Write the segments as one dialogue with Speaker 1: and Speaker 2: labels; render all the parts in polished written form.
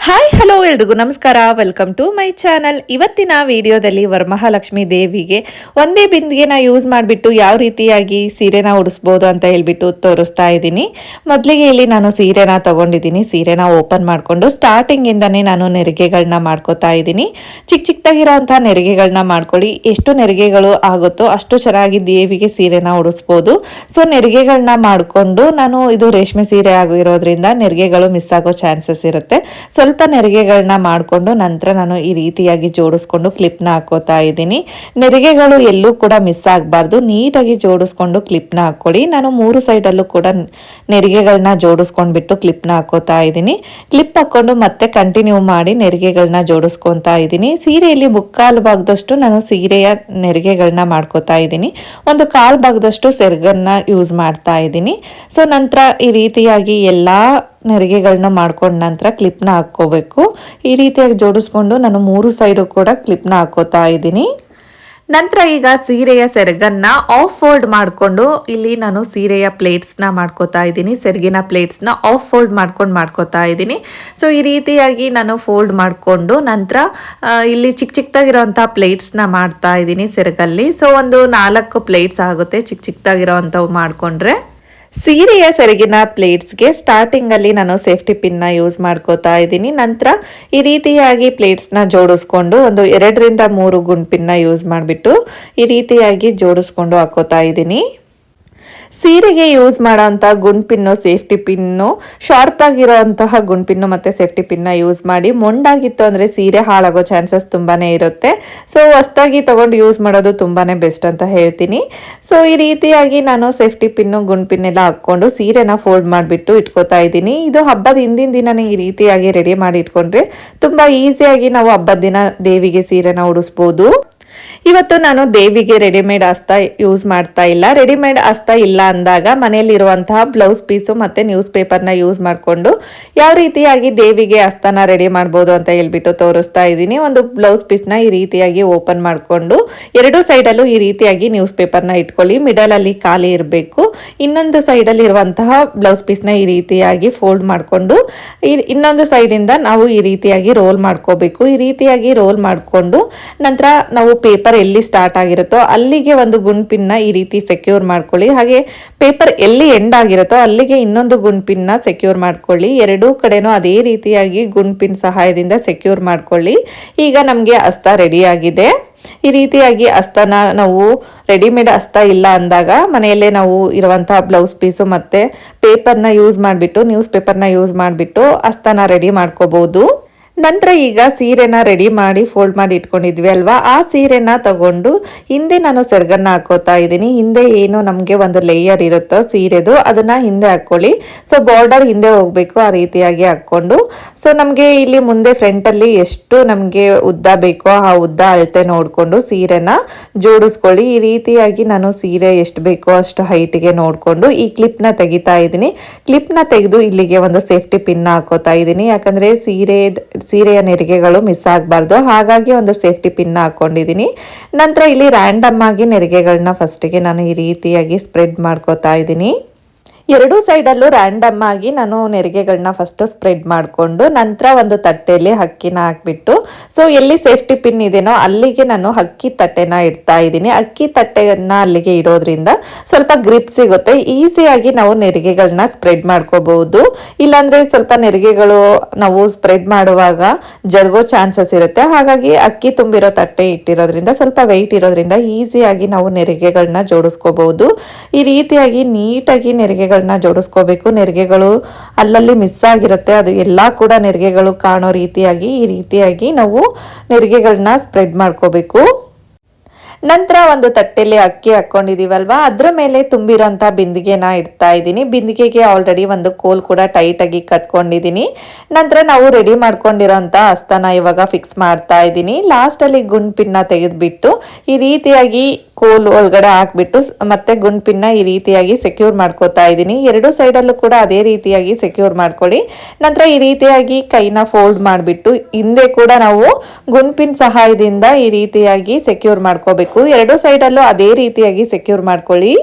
Speaker 1: Hi hello ಎಲ್ರಿಗೂ ನಮಸ್ಕಾರ. Welcome to my channel. ಇವತ್ತಿನ ವಿಡಿಯೋದಲ್ಲಿ ವರಮಹಾಲಕ್ಷ್ಮಿ ದೇವಿಗೆ ಒಂದೇ ಬಿಂದಿಗೆನ ಯೂಸ್ ಮಾಡಿಬಿಟ್ಟು ಯಾವ ರೀತಿಯಾಗಿ ಸೀರೆನ ಉಡಿಸ್ಬೋದು ಅಂತ ಹೇಳ್ಬಿಟ್ಟು ತೋರಿಸ್ತಾ ಇದ್ದೀನಿ. ಮೊದಲಿಗೆ ಇಲ್ಲಿ ನಾನು ಸೀರೆನ ತಗೊಂಡಿದ್ದೀನಿ. ಸೀರೆನ ಓಪನ್ ಮಾಡಿಕೊಂಡು ಸ್ಟಾರ್ಟಿಂಗಿಂದನೇ ನಾನು ನೆರಿಗೆಗಳನ್ನ ಮಾಡ್ಕೋತಾ ಇದ್ದೀನಿ. ಚಿಕ್ಕದಾಗಿರೋಂಥ ನೆರಿಗೆಗಳನ್ನ ಮಾಡ್ಕೊಳ್ಳಿ. ಎಷ್ಟು ನೆರಿಗೆಗಳು ಆಗುತ್ತೋ ಅಷ್ಟು ಚೆನ್ನಾಗಿ ದೇವಿಗೆ ಸೀರೆನ ಉಡಿಸ್ಬೋದು. ಸೊ ನೆರಿಗೆಗಳನ್ನ ಮಾಡಿಕೊಂಡು ನಾನು ಇದು ರೇಷ್ಮೆ ಸೀರೆ ಆಗಿರೋದ್ರಿಂದ ನೆರಿಗೆಗಳು ಮಿಸ್ ಆಗೋ ಚಾನ್ಸಸ್ ಇರುತ್ತೆ. ಸ್ವಲ್ಪ ನೆರಿಗೆಗಳನ್ನ ಮಾಡಿಕೊಂಡು ನಂತರ ನಾನು ಈ ರೀತಿಯಾಗಿ ಜೋಡಿಸ್ಕೊಂಡು ಕ್ಲಿಪ್ನ ಹಾಕೋತಾ ಇದ್ದೀನಿ. ನೆರಿಗೆಗಳು ಎಲ್ಲೂ ಕೂಡ ಮಿಸ್ ಆಗಬಾರ್ದು. ನೀಟಾಗಿ ಜೋಡಿಸ್ಕೊಂಡು ಕ್ಲಿಪ್ನ ಹಾಕೊಳ್ಳಿ. ನಾನು 3 ಸೈಡಲ್ಲೂ ಕೂಡ ನೆರಿಗೆಗಳನ್ನ ಜೋಡಿಸ್ಕೊಂಡ್ಬಿಟ್ಟು ಕ್ಲಿಪ್ನ ಹಾಕೋತಾ ಇದ್ದೀನಿ. ಕ್ಲಿಪ್ ಹಾಕೊಂಡು ಮತ್ತೆ ಕಂಟಿನ್ಯೂ ಮಾಡಿ ನೆರಿಗೆಗಳನ್ನ ಜೋಡಿಸ್ಕೊತಾ ಇದ್ದೀನಿ. ಸೀರೆಯಲ್ಲಿ ಮುಕ್ಕಾಲು ಭಾಗದಷ್ಟು ನಾನು ಸೀರೆಯ ನೆರಿಗೆಗಳನ್ನ ಮಾಡ್ಕೋತಾ ಇದ್ದೀನಿ. ಒಂದು ಕಾಲು ಭಾಗದಷ್ಟು ಸೆರಗನ್ನ ಯೂಸ್ ಮಾಡ್ತಾ ಇದ್ದೀನಿ. ಸೊ ನಂತರ ಈ ರೀತಿಯಾಗಿ ಎಲ್ಲ ನೆರಿಗೆಗಳನ್ನ ಮಾಡ್ಕೊಂಡ ನಂತರ ಕ್ಲಿಪ್ನ ಹಾಕ್ಕೋಬೇಕು. ಈ ರೀತಿಯಾಗಿ ಜೋಡಿಸ್ಕೊಂಡು ನಾನು 3 ಸೈಡು ಕೂಡ ಕ್ಲಿಪ್ನ ಹಾಕೋತಾ ಇದ್ದೀನಿ. ನಂತರ ಈಗ ಸೀರೆಯ ಸೆರಗನ್ನ ಆಫ್ ಫೋಲ್ಡ್ ಮಾಡಿಕೊಂಡು ಇಲ್ಲಿ ನಾನು ಸೀರೆಯ ಪ್ಲೇಟ್ಸ್ನ ಮಾಡ್ಕೋತಾ ಇದ್ದೀನಿ. ಸೆರಗಿನ ಪ್ಲೇಟ್ಸ್ನ ಆಫ್ ಫೋಲ್ಡ್ ಮಾಡ್ಕೋತಾ ಇದ್ದೀನಿ. ಸೊ ಈ ರೀತಿಯಾಗಿ ನಾನು ಫೋಲ್ಡ್ ಮಾಡಿಕೊಂಡು ನಂತರ ಇಲ್ಲಿ ಚಿಕ್ಕದಾಗಿರೋಂಥ ಪ್ಲೇಟ್ಸ್ನ ಮಾಡ್ತಾ ಇದ್ದೀನಿ ಸೆರಗಲ್ಲಿ. ಸೊ ಒಂದು 4 ಪ್ಲೇಟ್ಸ್ ಆಗುತ್ತೆ ಚಿಕ್ಕದಾಗಿರೋವಂಥವು ಮಾಡಿಕೊಂಡ್ರೆ. ಸೀರೆಯ ಸೆರಗಿನ ಪ್ಲೇಟ್ಸ್ಗೆ ಸ್ಟಾರ್ಟಿಂಗಲ್ಲಿ ನಾನು ಸೇಫ್ಟಿ ಪಿನ್ನ ಯೂಸ್ ಮಾಡ್ಕೋತಾ ಇದ್ದೀನಿ. ನಂತರ ಈ ರೀತಿಯಾಗಿ ಪ್ಲೇಟ್ಸ್ನ ಜೋಡಿಸ್ಕೊಂಡು ಒಂದು 2 ರಿಂದ 3 ಗುಂಡ್ ಪಿನ್ನ ಯೂಸ್ ಮಾಡಿಬಿಟ್ಟು ಈ ರೀತಿಯಾಗಿ ಜೋಡಿಸ್ಕೊಂಡು ಹಾಕೋತಾ ಇದ್ದೀನಿ. ಸೀರೆಗೆ ಯೂಸ್ ಮಾಡೋಂಥ ಗುಂಡ್ ಪಿನ್ನು, ಸೇಫ್ಟಿ ಪಿನ್ನು, ಶಾರ್ಪ್ ಆಗಿರೋಂತಹ ಗುಂಡ್ ಪಿನ್ನು ಮತ್ತು ಸೇಫ್ಟಿ ಪಿನ್ನ ಯೂಸ್ ಮಾಡಿ. ಮೊಂಡಾಗಿತ್ತು ಅಂದರೆ ಸೀರೆ ಹಾಳಾಗೋ ಚಾನ್ಸಸ್ ತುಂಬಾ ಇರುತ್ತೆ. ಸೊ ಹೊಸದಾಗಿ ತೊಗೊಂಡು ಯೂಸ್ ಮಾಡೋದು ತುಂಬಾ ಬೆಸ್ಟ್ ಅಂತ ಹೇಳ್ತೀನಿ. ಸೊ ಈ ರೀತಿಯಾಗಿ ನಾನು ಸೇಫ್ಟಿ ಪಿನ್ನು, ಗುಂಡ್ ಪಿನ್ನೆಲ್ಲ ಹಾಕ್ಕೊಂಡು ಸೀರೆನ ಫೋಲ್ಡ್ ಮಾಡಿಬಿಟ್ಟು ಇಟ್ಕೋತಾ ಇದ್ದೀನಿ. ಇದು ಹಬ್ಬದ ಹಿಂದಿನ ದಿನನೇ ಈ ರೀತಿಯಾಗಿ ರೆಡಿ ಮಾಡಿ ಇಟ್ಕೊಂಡ್ರೆ ತುಂಬ ಈಸಿಯಾಗಿ ನಾವು ಹಬ್ಬದ ದಿನ ದೇವಿಗೆ ಸೀರೆನ ಉಡಿಸ್ಬೋದು. ಇವತ್ತು ನಾನು ದೇವಿಗೆ ರೆಡಿಮೇಡ್ ಅಸ್ತ ಯೂಸ್ ಮಾಡ್ತಾ ಇಲ್ಲ. ರೆಡಿಮೇಡ್ ಅಸ್ತ ಇಲ್ಲ ಅಂದಾಗ ಮನೆಯಲ್ಲಿರುವಂತಹ ಬ್ಲೌಸ್ ಪೀಸು ಮತ್ತು ನ್ಯೂಸ್ ಪೇಪರ್ನ ಯೂಸ್ ಮಾಡಿಕೊಂಡು ಯಾವ ರೀತಿಯಾಗಿ ದೇವಿಗೆ ಅಸ್ತನ ರೆಡಿ ಮಾಡ್ಬೋದು ಅಂತ ಹೇಳ್ಬಿಟ್ಟು ತೋರಿಸ್ತಾ ಇದ್ದೀನಿ. ಒಂದು ಬ್ಲೌಸ್ ಪೀಸ್ನ ಈ ರೀತಿಯಾಗಿ ಓಪನ್ ಮಾಡಿಕೊಂಡು 2 ಸೈಡಲ್ಲೂ ಈ ರೀತಿಯಾಗಿ ನ್ಯೂಸ್ ಪೇಪರ್ನ ಇಟ್ಕೊಳ್ಳಿ. ಮಿಡಲಲ್ಲಿ ಖಾಲಿ ಇರಬೇಕು. ಇನ್ನೊಂದು ಸೈಡಲ್ಲಿ ಇರುವಂತಹ ಬ್ಲೌಸ್ ಪೀಸ್ನ ಈ ರೀತಿಯಾಗಿ ಫೋಲ್ಡ್ ಮಾಡಿಕೊಂಡು ಇನ್ನೊಂದು ಸೈಡಿಂದ ನಾವು ಈ ರೀತಿಯಾಗಿ ರೋಲ್ ಮಾಡ್ಕೋಬೇಕು. ಈ ರೀತಿಯಾಗಿ ರೋಲ್ ಮಾಡಿಕೊಂಡು ನಂತರ ನಾವು ಪೇಪರ್ ಎಲ್ಲಿ ಸ್ಟಾರ್ಟ್ ಆಗಿರುತ್ತೋ ಅಲ್ಲಿಗೆ ಒಂದು ಗುಂಡ್ ಪಿನ್ನ ಈ ರೀತಿ ಸೆಕ್ಯೂರ್ ಮಾಡ್ಕೊಳ್ಳಿ. ಹಾಗೆ ಪೇಪರ್ ಎಲ್ಲಿ ಎಂಡ್ ಆಗಿರುತ್ತೋ ಅಲ್ಲಿಗೆ ಇನ್ನೊಂದು ಗುಂಡ್ ಪಿನ್ನ ಸೆಕ್ಯೂರ್ ಮಾಡ್ಕೊಳ್ಳಿ. 2 ಕಡೆನೂ ಅದೇ ರೀತಿಯಾಗಿ ಗುಂಡ್ ಪಿನ್ ಸಹಾಯದಿಂದ ಸೆಕ್ಯೂರ್ ಮಾಡ್ಕೊಳ್ಳಿ. ಈಗ ನಮಗೆ ಅಸ್ತ ರೆಡಿ ಆಗಿದೆ. ಈ ರೀತಿಯಾಗಿ ಅಸ್ತನ ನಾವು ರೆಡಿಮೇಡ್ ಅಸ್ತ ಇಲ್ಲ ಅಂದಾಗ ಮನೆಯಲ್ಲೇ ನಾವು ಇರುವಂತಹ ಬ್ಲೌಸ್ ಪೀಸು ಮತ್ತು ಪೇಪರ್ನ ಯೂಸ್ ಮಾಡಿಬಿಟ್ಟು ನ್ಯೂಸ್ ಪೇಪರ್ನ ಯೂಸ್ ಮಾಡಿಬಿಟ್ಟು ಅಸ್ತನ ರೆಡಿ ಮಾಡ್ಕೋಬಹುದು. ನಂತರ ಈಗ ಸೀರೆನ ರೆಡಿ ಮಾಡಿ ಫೋಲ್ಡ್ ಮಾಡಿ ಇಟ್ಕೊಂಡಿದ್ವಿ ಅಲ್ವಾ, ಆ ಸೀರೆನ ತಗೊಂಡು ಹಿಂದೆ ನಾನು ಸೆರಗನ್ನ ಹಾಕೋತಾ ಇದ್ದೀನಿ. ಹಿಂದೆ ಏನು ನಮಗೆ ಒಂದು ಲೇಯರ್ ಇರುತ್ತೋ ಸೀರೆದು ಅದನ್ನ ಹಿಂದೆ ಹಾಕೊಳ್ಳಿ. ಸೊ ಬಾರ್ಡರ್ ಹಿಂದೆ ಹೋಗ್ಬೇಕು. ಆ ರೀತಿಯಾಗಿ ಹಾಕ್ಕೊಂಡು ಸೊ ನಮಗೆ ಇಲ್ಲಿ ಮುಂದೆ ಫ್ರಂಟಲ್ಲಿ ಎಷ್ಟು ನಮಗೆ ಉದ್ದ ಬೇಕೋ ಆ ಉದ್ದ ಅಳತೆ ನೋಡಿಕೊಂಡು ಸೀರೆನ ಜೋಡಿಸ್ಕೊಳ್ಳಿ. ಈ ರೀತಿಯಾಗಿ ನಾನು ಸೀರೆ ಎಷ್ಟು ಬೇಕೋ ಅಷ್ಟು ಹೈಟಿಗೆ ನೋಡಿಕೊಂಡು ಈ ಕ್ಲಿಪ್ನ ತೆಗಿತಾ ಇದ್ದೀನಿ. ಕ್ಲಿಪ್ನ ತೆಗೆದು ಇಲ್ಲಿಗೆ ಒಂದು ಸೇಫ್ಟಿ ಪಿನ್ನ ಹಾಕೋತಾ ಇದ್ದೀನಿ. ಯಾಕಂದರೆ ಸೀರೆಯ ನೆರಿಗೆಗಳು ಮಿಸ್ ಆಗಬಾರ್ದು. ಹಾಗಾಗಿ ಒಂದು ಸೇಫ್ಟಿ ಪಿನ್ನ ಹಾಕೊಂಡಿದ್ದೀನಿ. ನಂತರ ಇಲ್ಲಿ ರ್ಯಾಂಡಮ್ ಆಗಿ ನೆರಿಗೆಗಳನ್ನ ಫಸ್ಟಿಗೆ ನಾನು ಈ ರೀತಿಯಾಗಿ ಸ್ಪ್ರೆಡ್ ಮಾಡ್ಕೋತಾ ಇದ್ದೀನಿ. 2 ಸೈಡಲ್ಲೂ ರ್ಯಾಂಡಮ್ ಆಗಿ ನಾನು ನೆರಿಗೆಗಳನ್ನ ಫಸ್ಟು ಸ್ಪ್ರೆಡ್ ಮಾಡಿಕೊಂಡು ನಂತರ ಒಂದು ತಟ್ಟೆಯಲ್ಲಿ ಅಕ್ಕಿನ ಹಾಕ್ಬಿಟ್ಟು ಸೊ ಎಲ್ಲಿ ಸೇಫ್ಟಿ ಪಿನ್ ಇದೆನೋ ಅಲ್ಲಿಗೆ ನಾನು ಅಕ್ಕಿ ತಟ್ಟೆನ ಇಡ್ತಾ ಇದ್ದೀನಿ. ಅಕ್ಕಿ ತಟ್ಟೆಯನ್ನು ಅಲ್ಲಿಗೆ ಇಡೋದ್ರಿಂದ ಸ್ವಲ್ಪ ಗ್ರಿಪ್ ಸಿಗುತ್ತೆ. ಈಸಿಯಾಗಿ ನಾವು ನೆರಿಗೆಗಳನ್ನ ಸ್ಪ್ರೆಡ್ ಮಾಡ್ಕೋಬಹುದು. ಇಲ್ಲಾಂದರೆ ಸ್ವಲ್ಪ ನೆರಿಗೆಗಳು ನಾವು ಸ್ಪ್ರೆಡ್ ಮಾಡುವಾಗ ಜರುಗೋ ಚಾನ್ಸಸ್ ಇರುತ್ತೆ. ಹಾಗಾಗಿ ಅಕ್ಕಿ ತುಂಬಿರೋ ತಟ್ಟೆ ಇಟ್ಟಿರೋದ್ರಿಂದ ಸ್ವಲ್ಪ ವೆಯ್ಟ್ ಇರೋದ್ರಿಂದ ಈಸಿಯಾಗಿ ನಾವು ನೆರಿಗೆಗಳನ್ನ ಜೋಡಿಸ್ಕೋಬಹುದು. ಈ ರೀತಿಯಾಗಿ ನೀಟಾಗಿ ನೆರಿಗೆಗಳನ್ನ ಜೋಡಿಸ್ಕೋಬೇಕು. ನೆರಿಗೆಗಳು ಅಲ್ಲಲ್ಲಿ ಮಿಸ್ ಆಗಿರುತ್ತೆ. ಅದು ಎಲ್ಲ ಕೂಡ ನೆರಿಗೆಗಳು ಕಾಣೋ ರೀತಿಯಾಗಿ ಈ ರೀತಿಯಾಗಿ ನಾವು ನೆರಿಗೆಗಳನ್ನ ಸ್ಪ್ರೆಡ್ ಮಾಡ್ಕೋಬೇಕು. ನಂತರ ಒಂದು ತಟ್ಟೆಯಲ್ಲಿ ಅಕ್ಕಿ ಹಾಕ್ಕೊಂಡಿದ್ದೀವಲ್ವಾ ಅದರ ಮೇಲೆ ತುಂಬಿರೋಂಥ ಬಿಂದಿಗೆನ ಇಡ್ತಾ ಇದ್ದೀನಿ. ಬಿಂದಿಗೆಗೆ ಆಲ್ರೆಡಿ ಒಂದು ಕೋಲ್ ಕೂಡ ಟೈಟಾಗಿ ಕಟ್ಕೊಂಡಿದ್ದೀನಿ. ನಂತರ ನಾವು ರೆಡಿ ಮಾಡ್ಕೊಂಡಿರೋಂಥ ಅಸ್ತನ ಇವಾಗ ಫಿಕ್ಸ್ ಮಾಡ್ತಾ ಇದ್ದೀನಿ. ಲಾಸ್ಟಲ್ಲಿ ಗುಂಡ್ ಪಿನ್ನ ತೆಗೆದುಬಿಟ್ಟು ಈ ರೀತಿಯಾಗಿ ಕೋಲ್ ಒಳಗಡೆ ಹಾಕ್ಬಿಟ್ಟು ಮತ್ತೆ ಗುಂಡ್ ಪಿನ್ನ ಈ ರೀತಿಯಾಗಿ ಸೆಕ್ಯೂರ್ ಮಾಡ್ಕೋತಾ ಇದ್ದೀನಿ. 2 ಸೈಡಲ್ಲೂ ಕೂಡ ಅದೇ ರೀತಿಯಾಗಿ ಸೆಕ್ಯೂರ್ ಮಾಡ್ಕೊಳ್ಳಿ. ನಂತರ ಈ ರೀತಿಯಾಗಿ ಕೈನ ಫೋಲ್ಡ್ ಮಾಡಿಬಿಟ್ಟು ಹಿಂದೆ ಕೂಡ ನಾವು ಗುಂಡ್ ಪಿನ್ ಸಹಾಯದಿಂದ ಈ ರೀತಿಯಾಗಿ ಸೆಕ್ಯೂರ್ ಮಾಡ್ಕೋಬೇಕು. 2 ಸೈಡಲ್ಲೂ ಅದೇ ರೀತಿಯಾಗಿ ಸೆಕ್ಯೂರ್ ಮಾಡ್ಕೊಳ್ಳಿ.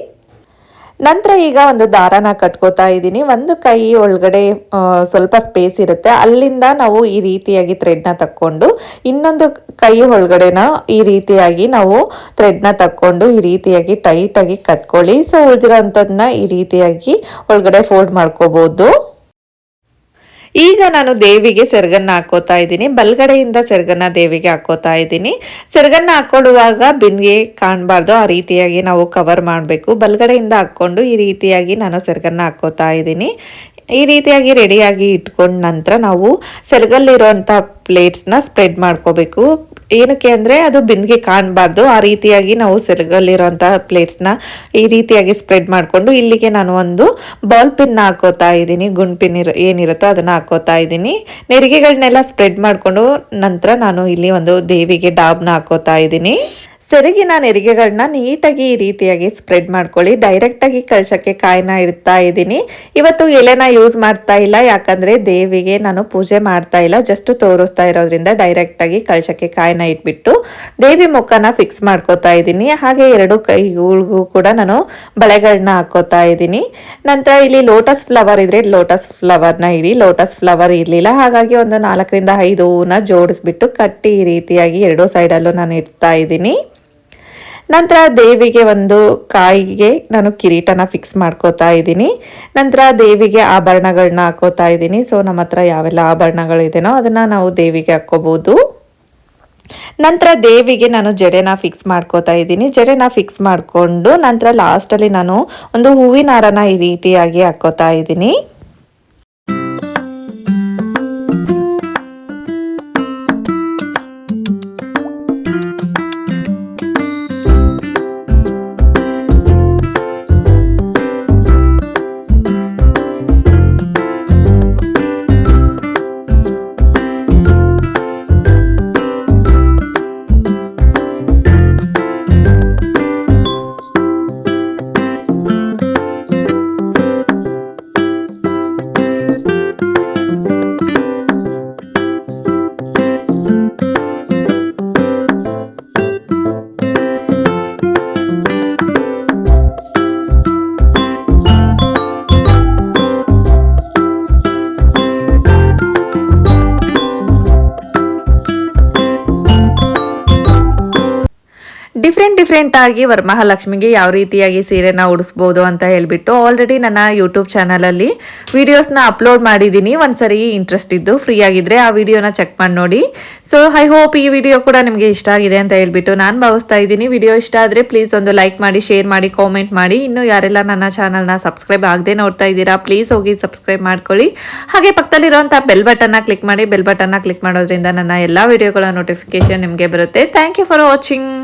Speaker 1: ನಂತರ ಈಗ ಒಂದು ದಾರನ ಕಟ್ಕೋತಾ ಇದ್ದೀನಿ. ಒಂದು ಕೈ ಒಳಗಡೆ ಸ್ವಲ್ಪ ಸ್ಪೇಸ್ ಇರುತ್ತೆ, ಅಲ್ಲಿಂದ ನಾವು ಈ ರೀತಿಯಾಗಿ ಥ್ರೆಡ್ನ ತಕ್ಕೊಂಡು ಇನ್ನೊಂದು ಕೈ ಒಳಗಡೆನ ಈ ರೀತಿಯಾಗಿ ನಾವು ಥ್ರೆಡ್ನ ತಕ್ಕೊಂಡು ಈ ರೀತಿಯಾಗಿ ಟೈಟಾಗಿ ಕಟ್ಕೊಳ್ಳಿ. ಸೊ ಉಳಿದಿರೋಂಥದ್ದನ್ನ ಈ ರೀತಿಯಾಗಿ ಒಳಗಡೆ ಫೋಲ್ಡ್ ಮಾಡ್ಕೋಬಹುದು. ಈಗ ನಾನು ದೇವಿಗೆ ಸೆರಗನ್ನ ಹಾಕೋತಾ ಇದ್ದೀನಿ. ಬಲ್ಗಡೆಯಿಂದ ಸೆರಗನ್ನ ದೇವಿಗೆ ಹಾಕೋತಾ ಇದ್ದೀನಿ. ಸೆರಗನ್ನ ಹಾಕೊಳ್ಳುವಾಗ ಬಿಂದಿಗೆ ಕಾಣಬಾರ್ದು, ಆ ರೀತಿಯಾಗಿ ನಾವು ಕವರ್ ಮಾಡಬೇಕು. ಬಲ್ಗಡೆಯಿಂದ ಹಾಕ್ಕೊಂಡು ಈ ರೀತಿಯಾಗಿ ನಾನು ಸೆರಗನ್ನ ಹಾಕೋತಾ ಇದ್ದೀನಿ. ಈ ರೀತಿಯಾಗಿ ರೆಡಿಯಾಗಿ ಇಟ್ಕೊಂಡ ನಂತರ ನಾವು ಸೆರಗಲ್ಲಿರುವಂಥ ಪ್ಲೇಟ್ಸ್ನ ಸ್ಪ್ರೆಡ್ ಮಾಡ್ಕೋಬೇಕು. ಏನಕ್ಕೆ ಅಂದರೆ ಅದು ಬಿಂದಿಗೆ ಕಾಣಬಾರ್ದು, ಆ ರೀತಿಯಾಗಿ ನಾವು ಸೆರಗಲ್ಲಿರುವಂಥ ಪ್ಲೇಟ್ಸ್ನ ಈ ರೀತಿಯಾಗಿ ಸ್ಪ್ರೆಡ್ ಮಾಡಿಕೊಂಡು ಇಲ್ಲಿಗೆ ನಾನು ಒಂದು ಬಾಲ್ ಪಿನ್ನ ಹಾಕೋತಾ ಇದ್ದೀನಿ. ಗುಂಡ್ ಪಿನ್ ಏನಿರುತ್ತೋ ಅದನ್ನು ಹಾಕೋತಾ ಇದ್ದೀನಿ. ನೆರಿಗೆಗಳನ್ನೆಲ್ಲ ಸ್ಪ್ರೆಡ್ ಮಾಡಿಕೊಂಡು ನಂತರ ನಾನು ಇಲ್ಲಿ ಒಂದು ದೇವಿಗೆ ಡಾಬ್ನ ಹಾಕೋತಾ ಇದ್ದೀನಿ. ಸೆರಗಿನ ನೆರಿಗೆಗಳನ್ನ ನೀಟಾಗಿ ಈ ರೀತಿಯಾಗಿ ಸ್ಪ್ರೆಡ್ ಮಾಡ್ಕೊಳ್ಳಿ. ಡೈರೆಕ್ಟಾಗಿ ಕಳಶಕ್ಕೆ ಕಾಯಿನ ಇಡ್ತಾ ಇದ್ದೀನಿ. ಇವತ್ತು ಎಲೆನ ಯೂಸ್ ಮಾಡ್ತಾ ಇಲ್ಲ, ಯಾಕಂದರೆ ದೇವಿಗೆ ನಾನು ಪೂಜೆ ಮಾಡ್ತಾ ಇಲ್ಲ, ಜಸ್ಟ್ ತೋರಿಸ್ತಾ ಇರೋದ್ರಿಂದ ಡೈರೆಕ್ಟಾಗಿ ಕಳಶಕ್ಕೆ ಕಾಯಿನ ಇಟ್ಬಿಟ್ಟು ದೇವಿ ಮುಖನ ಫಿಕ್ಸ್ ಮಾಡ್ಕೋತಾ ಇದ್ದೀನಿ. ಹಾಗೆ ಎರಡು ಕೈಗಳಿಗೂ ಕೂಡ ನಾನು ಬಳೆಗಳನ್ನ ಹಾಕೋತಾ ಇದ್ದೀನಿ. ನಂತರ ಇಲ್ಲಿ ಲೋಟಸ್ ಫ್ಲವರ್ ಇದ್ರೆ ಲೋಟಸ್ ಫ್ಲವರ್ನ ಇಡಿ. ಲೋಟಸ್ ಫ್ಲವರ್ ಇರಲಿಲ್ಲ, ಹಾಗಾಗಿ ಒಂದು 4 ರಿಂದ 5 ಹೂವನ್ನ ಜೋಡಿಸ್ಬಿಟ್ಟು ಕಟ್ಟಿ ಈ ರೀತಿಯಾಗಿ ಎರಡೂ ಸೈಡಲ್ಲೂ ನಾನು ಇಡ್ತಾ ಇದ್ದೀನಿ. ನಂತರ ದೇವಿಗೆ ಒಂದು ಕಾಯಿಗೆ ನಾನು ಕಿರೀಟನ ಫಿಕ್ಸ್ ಮಾಡ್ಕೋತಾ ಇದ್ದೀನಿ. ನಂತರ ದೇವಿಗೆ ಆಭರಣಗಳನ್ನ ಹಾಕೋತಾ ಇದ್ದೀನಿ. ಸೊ ನಮ್ಮ ಹತ್ರ ಯಾವೆಲ್ಲ ಆಭರಣಗಳಿದೆನೋ ಅದನ್ನು ನಾವು ದೇವಿಗೆ ಹಾಕ್ಕೋಬೋದು. ನಂತರ ದೇವಿಗೆ ನಾನು ಜಡೆನ ಫಿಕ್ಸ್ ಮಾಡ್ಕೋತಾ ಇದ್ದೀನಿ. ಜಡೆನ ಫಿಕ್ಸ್ ಮಾಡಿಕೊಂಡು ನಂತರ ಲಾಸ್ಟಲ್ಲಿ ನಾನು ಒಂದು ಹೂವಿನ ಹಾರನ ಈ ರೀತಿಯಾಗಿ ಹಾಕೋತಾ ಇದ್ದೀನಿ. ಡಿಫ್ರೆಂಟ್ ಆಗಿ ವರಮಹಾಲಕ್ಷ್ಮಿಗೆ ಯಾವ ರೀತಿಯಾಗಿ ಸೀರೆನ ಉಡಿಸ್ಬೋದು ಅಂತ ಹೇಳ್ಬಿಟ್ಟು ಆಲ್ರೆಡಿ ನನ್ನ ಯೂಟ್ಯೂಬ್ ಚಾನಲಲ್ಲಿ ವಿಡಿಯೋಸ್ನ ಅಪ್ಲೋಡ್ ಮಾಡಿದ್ದೀನಿ. ಒಂದ್ಸರಿ ಇಂಟ್ರೆಸ್ಟ್ ಇದ್ದು ಫ್ರೀ ಆಗಿದ್ರೆ ಆ ವಿಡಿಯೋನ ಚೆಕ್ ಮಾಡಿ ನೋಡಿ. ಸೊ ಐ ಹೋಪ್ ಈ ವಿಡಿಯೋ ಕೂಡ ನಿಮಗೆ ಇಷ್ಟ ಆಗಿದೆ ಅಂತ ಹೇಳ್ಬಿಟ್ಟು ನಾನು ಭಾವಿಸ್ತಾ ಇದ್ದೀನಿ. ವಿಡಿಯೋ ಇಷ್ಟ ಆದರೆ ಪ್ಲೀಸ್ ಒಂದು ಲೈಕ್ ಮಾಡಿ, ಶೇರ್ ಮಾಡಿ, ಕಾಮೆಂಟ್ ಮಾಡಿ. ಇನ್ನು ಯಾರೆಲ್ಲ ನನ್ನ ಚಾನಲ್ನ ಸಬ್ಸ್ಕ್ರೈಬ್ ಆಗದೆ ನೋಡ್ತಾ ಇದ್ದೀರಾ ಪ್ಲೀಸ್ ಹೋಗಿ ಸಬ್ಸ್ಕ್ರೈಬ್ ಮಾಡ್ಕೊಳ್ಳಿ. ಹಾಗೆ ಪಕ್ಕದಲ್ಲಿರುವಂಥ ಬೆಲ್ ಬಟನ್ನ ಕ್ಲಿಕ್ ಮಾಡಿ. ಬೆಲ್ ಬಟನ್ನ ಕ್ಲಿಕ್ ಮಾಡೋದ್ರಿಂದ ನನ್ನ ಎಲ್ಲ ವಿಡಿಯೋಗಳ ನೋಟಿಫಿಕೇಶನ್ ನಿಮಗೆ ಬರುತ್ತೆ. Thank you for watching.